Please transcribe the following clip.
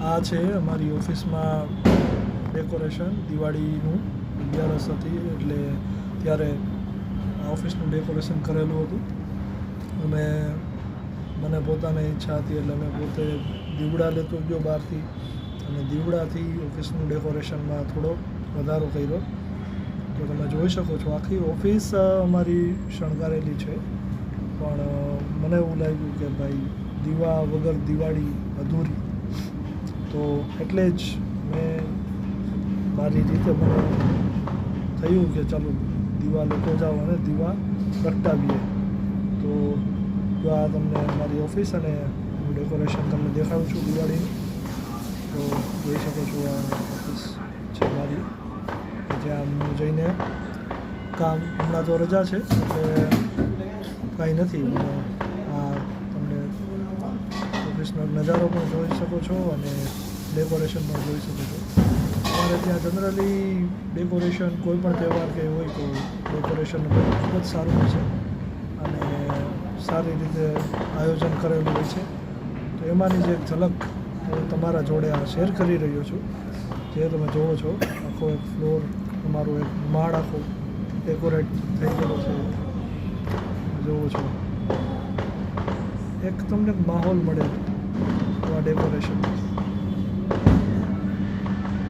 આ છે અમારી ઓફિસમાં ડેકોરેશન. દિવાળીનું 11સ હતી એટલે ત્યારે આ ઓફિસનું ડેકોરેશન કરેલું હતું. અને મને પોતાને ઈચ્છા હતી એટલે મેં પોતે દીવડા લેતો ગયો બહારથી અને દીવડાથી ઓફિસનું ડેકોરેશનમાં થોડો વધારો કર્યો. તો તમે જોઈ શકો છો આખી ઓફિસ અમારી શણગારેલી છે. પણ મને એવું લાગ્યું કે ભાઈ દીવા વગર દિવાળી અધૂરી. તો એટલે જ મેં મારી રીતે મને થયું કે ચાલો દીવા લેતો જાઓ અને દીવા પ્રગટાવીએ. તો જો આ તમને મારી ઓફિસ અને ડેકોરેશન તમને દેખાડું છું દિવાળીનું. તો જોઈ શકો છો આ ઓફિસ છે મારી, જ્યાં હું જઈને કામ, હમણાં તો રજા છે એટલે કાંઈ નથી. આ તમને ઓફિસનો નજારો પણ જોઈ શકો છો અને ડેકોરેશન પણ જોઈ શકો છો. અમારે ત્યાં જનરલી ડેકોરેશન કોઈ પણ તહેવાર કે હોય તો ડેકોરેશન ખૂબ જ સારું હોય છે અને સારી રીતે આયોજન કરેલું હોય છે. તો એમાંની જ એક ઝલક હું તમારા જોડે આ શેર કરી રહ્યો છું. જે તમે જુઓ છો આખો એક ફ્લોર, તમારો એક માળ આખો ડેકોરેટ થઈ ગયેલો છે. જુઓ છો એક તમને માહોલ મળે આ ડેકોરેશન.